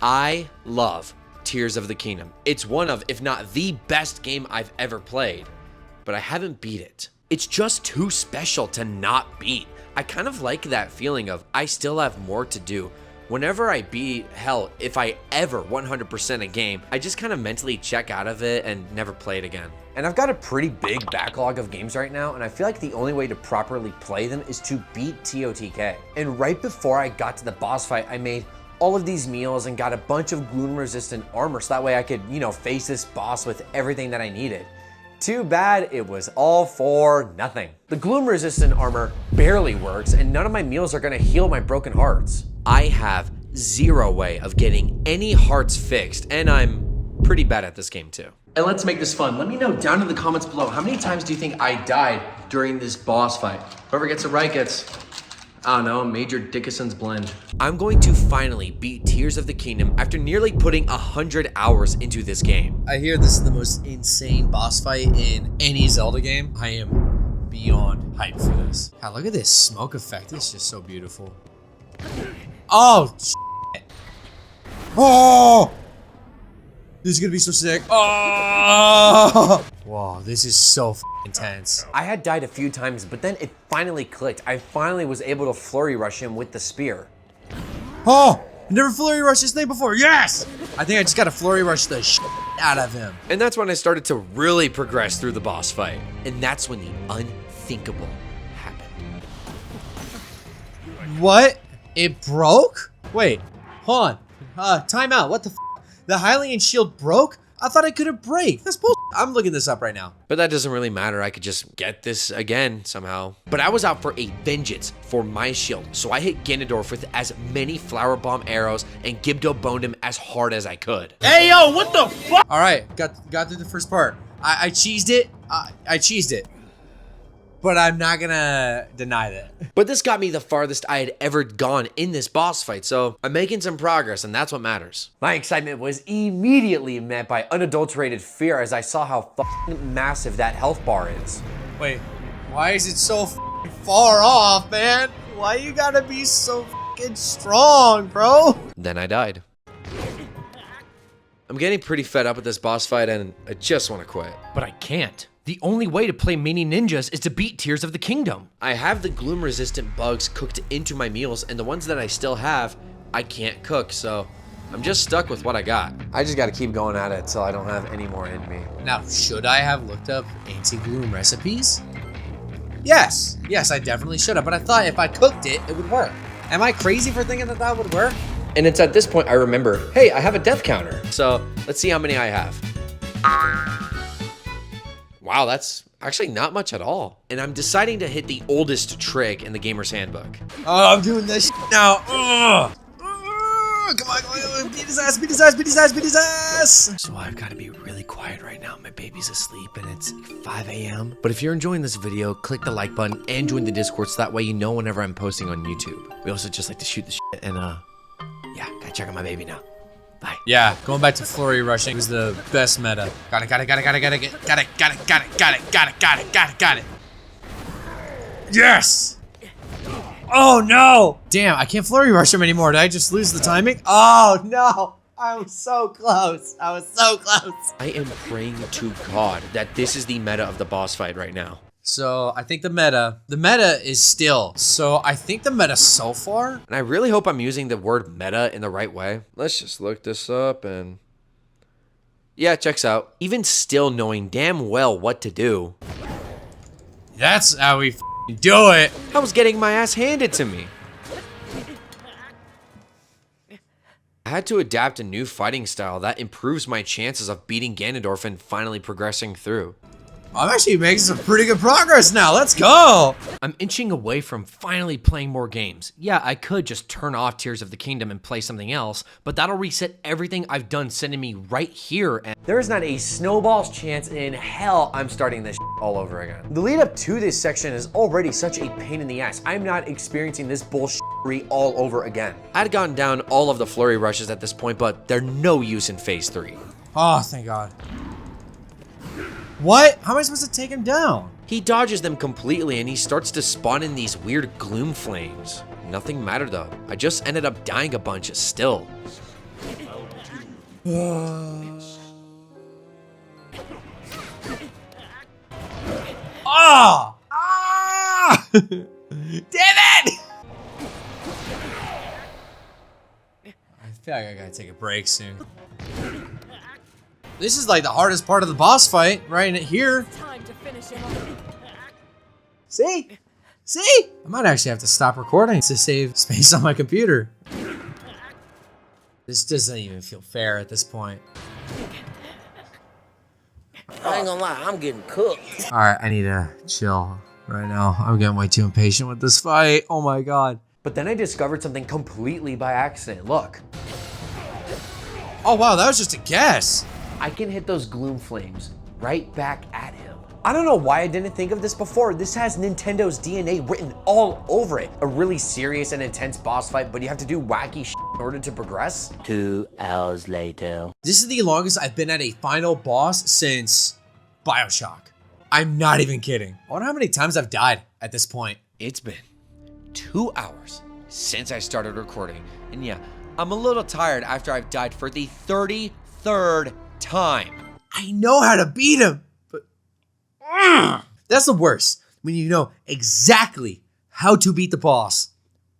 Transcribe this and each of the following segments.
I love Tears of the Kingdom. It's one of, if not the best game I've ever played, but I haven't beat it. It's just too special to not beat. I kind of like that feeling of I still have more to do. Whenever I beat, hell, if I ever 100% a game, I just kind of mentally check out of it and never play it again. And I've got a pretty big backlog of games right now, and I feel like the only way to properly play them is to beat TOTK. And right before I got to the boss fight, I made all of these meals and got a bunch of gloom-resistant armor so that way I could, face this boss with everything that I needed. Too bad it was all for nothing. The gloom-resistant armor barely works, and none of my meals are gonna heal my broken hearts. I have zero way of getting any hearts fixed, and I'm pretty bad at this game too. And let's make this fun. Let me know down in the comments below, how many times do you think I died during this boss fight? Whoever gets it right gets, I don't know, Major Dickinson's blend. I'm going to finally beat Tears of the Kingdom after nearly putting 100 hours into this game. I hear this is the most insane boss fight in any Zelda game. I am beyond hyped for this. God, look at this smoke effect. It's just so beautiful. Oh, shit. Oh! This is gonna be so sick. Oh! Wow, this is so intense. I had died a few times, but then it finally clicked. I finally was able to flurry rush him with the spear. Oh! I never flurry rushed this thing before. Yes! I think I just gotta flurry rush the shit out of him. And that's when I started to really progress through the boss fight. And that's when the unthinkable happened. What? It broke? Wait, hold on. Time out. What the f? The Hylian shield broke? I thought I couldn't break. That's bullshit. I'm looking this up right now. But that doesn't really matter. I could just get this again somehow. But I was out for a vengeance for my shield. So I hit Ganondorf with as many flower bomb arrows and Gibdo boned him as hard as I could. Hey, yo, what the fuck? All right, got through the first part. I cheesed it. I cheesed it. But I'm not gonna deny that. But this got me the farthest I had ever gone in this boss fight, so I'm making some progress, and that's what matters. My excitement was immediately met by unadulterated fear as I saw how fucking massive that health bar is. Wait, why is it so far off, man? Why you gotta be so fucking strong, bro? Then I died. I'm getting pretty fed up with this boss fight, and I just want to quit. But I can't. The only way to play mini ninjas is to beat Tears of the Kingdom. I have the gloom resistant bugs cooked into my meals, and the ones that I still have, I can't cook, so I'm just stuck with what I got. I just gotta keep going at it till I don't have any more in me. Now, should I have looked up anti-gloom recipes? Yes, I definitely should have, but I thought if I cooked it, it would work. Am I crazy for thinking that that would work? And it's at this point I remember, hey, I have a death counter. So let's see how many I have. Wow, that's actually not much at all. And I'm deciding to hit the oldest trick in the gamer's handbook. Oh, I'm doing this now. Come on, beat his ass, beat his ass, beat his ass, beat his ass. So I've got to be really quiet right now. My baby's asleep and it's 5 a.m. But if you're enjoying this video, click the like button and join the Discord so that way you know whenever I'm posting on YouTube. We also just like to shoot the shit and yeah, gotta check on my baby now. Bye. Yeah, going back to flurry rushing was the best meta. Got it. Yes! Oh no! Damn, I can't flurry rush him anymore. Did I just lose the timing? Oh no! I was so close. I was so close. I am praying to God that this is the meta of the boss fight right now. So I think the meta is still. So I think the meta so far. And I really hope I'm using the word meta in the right way. Let's just look this up and yeah, it checks out. Even still knowing damn well what to do. That's how we do it. I was getting my ass handed to me. I had to adapt a new fighting style that improves my chances of beating Ganondorf and finally progressing through. I'm actually making some pretty good progress now. Let's go. I'm inching away from finally playing more games. Yeah, I could just turn off Tears of the Kingdom and play something else, but that'll reset everything I've done, sending me right here. And there is not a snowball's chance in hell I'm starting this all over again. The lead up to this section is already such a pain in the ass. I'm not experiencing this bullshit all over again. I'd gotten down all of the flurry rushes at this point, but they're no use in phase 3. Oh, thank God. What? How am I supposed to take him down? He dodges them completely and he starts to spawn in these weird gloom flames. Nothing mattered though. I just ended up dying a bunch still. Oh! Ah! Damn it! I feel like I gotta take a break soon. This is like the hardest part of the boss fight, right here. Time to finish him off. See? See? I might actually have to stop recording to save space on my computer. This doesn't even feel fair at this point. I ain't gonna lie, I'm getting cooked. Alright, I need to chill right now. I'm getting way too impatient with this fight. Oh my god. But then I discovered something completely by accident. Look, Oh wow, that was just a guess. I can hit those gloom flames right back at him. I don't know why I didn't think of this before. This has Nintendo's DNA written all over it. A really serious and intense boss fight, but you have to do wacky shit in order to progress. 2 hours later. This is the longest I've been at a final boss since BioShock. I'm not even kidding. I wonder how many times I've died at this point. It's been 2 hours since I started recording. And yeah, I'm a little tired after I've died for the 33rd time. I know how to beat him, but that's the worst. When you know exactly how to beat the boss,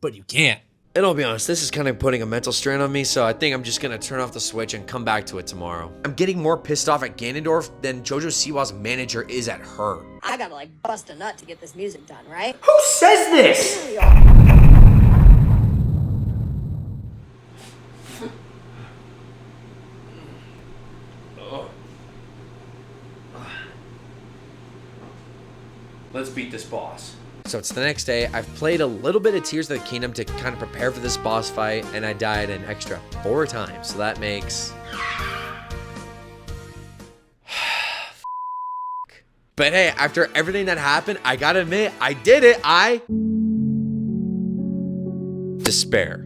but you can't. And I'll be honest, this is kind of putting a mental strain on me, so I think I'm just gonna turn off the Switch and come back to it tomorrow. I'm getting more pissed off at Ganondorf than JoJo Siwa's manager is at her. I gotta like bust a nut to get this music done, right? Who says this? Let's beat this boss. So it's the next day. I've played a little bit of Tears of the Kingdom to kind of prepare for this boss fight, and I died an extra 4 times. So that makes... But hey, after everything that happened, I gotta admit, I did it. Despair.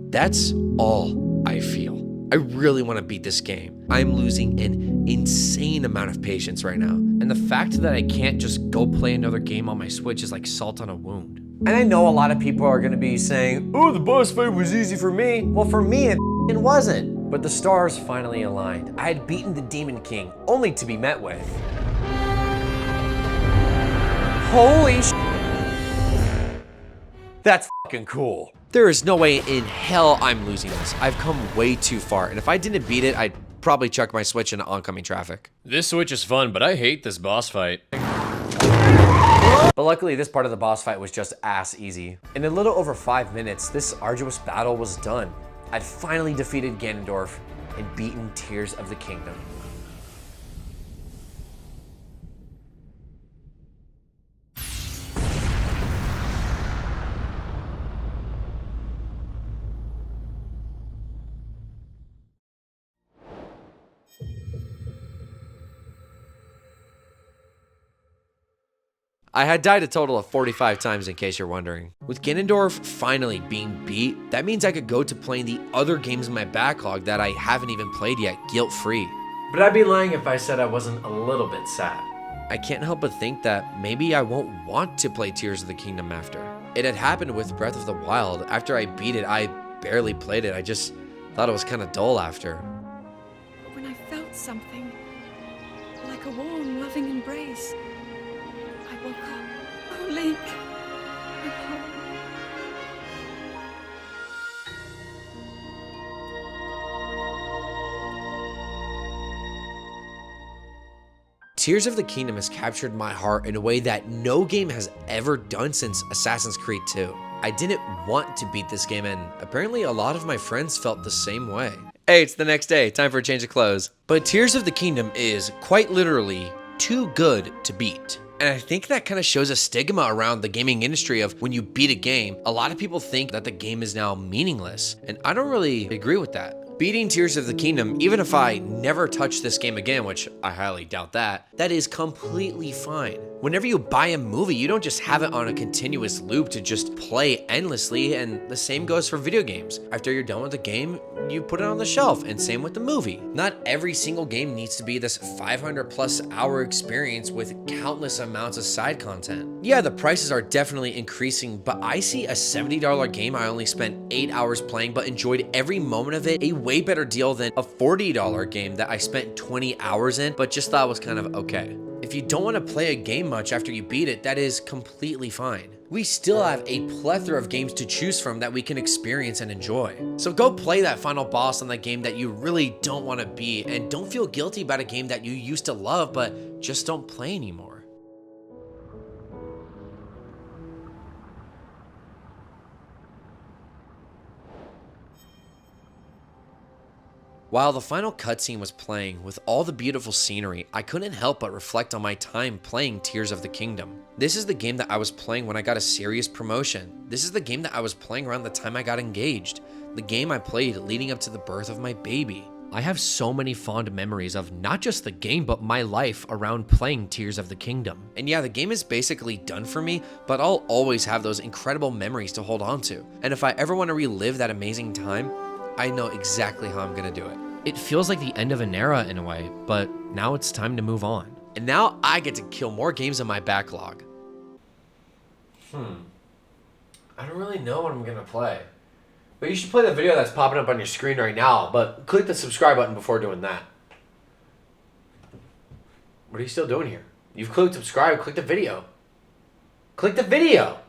That's all I feel. I really want to beat this game. I'm losing an insane amount of patience right now. And the fact that I can't just go play another game on my Switch is like salt on a wound. And I know a lot of people are gonna be saying, oh, the boss fight was easy for me. Well, for me, it wasn't. But the stars finally aligned. I had beaten the Demon King, only to be met with... Holy sh**. That's fucking cool. There is no way in hell I'm losing this. I've come way too far, and if I didn't beat it, I'd probably chuck my Switch into oncoming traffic. This Switch is fun, but I hate this boss fight. But luckily, this part of the boss fight was just ass easy. In a little over 5 minutes, this arduous battle was done. I'd finally defeated Ganondorf and beaten Tears of the Kingdom. I had died a total of 45 times in case you're wondering. With Ganondorf finally being beat, that means I could go to playing the other games in my backlog that I haven't even played yet, guilt-free. But I'd be lying if I said I wasn't a little bit sad. I can't help but think that maybe I won't want to play Tears of the Kingdom after. It had happened with Breath of the Wild. After I beat it, I barely played it. I just thought it was kind of dull after. When I felt something, like a warm, loving embrace, I woke up. Oh, Link, I'm home. Tears of the Kingdom has captured my heart in a way that no game has ever done since Assassin's Creed 2. I didn't want to beat this game, and apparently a lot of my friends felt the same way. Hey, it's the next day, time for a change of clothes. But Tears of the Kingdom is quite literally too good to beat. And I think that kind of shows a stigma around the gaming industry of when you beat a game, a lot of people think that the game is now meaningless. And I don't really agree with that. Beating Tears of the Kingdom, even if I never touch this game again, which I highly doubt that is completely fine. Whenever you buy a movie, you don't just have it on a continuous loop to just play endlessly, and the same goes for video games. After you're done with the game, you put it on the shelf, and same with the movie. Not every single game needs to be this 500+ hour experience with countless amounts of side content. Yeah, the prices are definitely increasing, but I see a $70 game I only spent 8 hours playing but enjoyed every moment of it a way better deal than a $40 game that I spent 20 hours in, but just thought was kind of okay. If you don't want to play a game much after you beat it, that is completely fine. We still have a plethora of games to choose from that we can experience and enjoy. So go play that final boss on that game that you really don't want to beat, and don't feel guilty about a game that you used to love but just don't play anymore. While the final cutscene was playing with all the beautiful scenery, I couldn't help but reflect on my time playing Tears of the Kingdom. This is the game that I was playing when I got a serious promotion. This is the game that I was playing around the time I got engaged. The game I played leading up to the birth of my baby. I have so many fond memories of not just the game, but my life around playing Tears of the Kingdom. And yeah, the game is basically done for me, but I'll always have those incredible memories to hold on to. And if I ever want to relive that amazing time, I know exactly how I'm gonna do it. It feels like the end of an era in a way, but now it's time to move on. And now I get to kill more games in my backlog. I don't really know what I'm gonna play. But you should play the video that's popping up on your screen right now, but click the subscribe button before doing that. What are you still doing here? You've clicked subscribe, click the video. Click the video!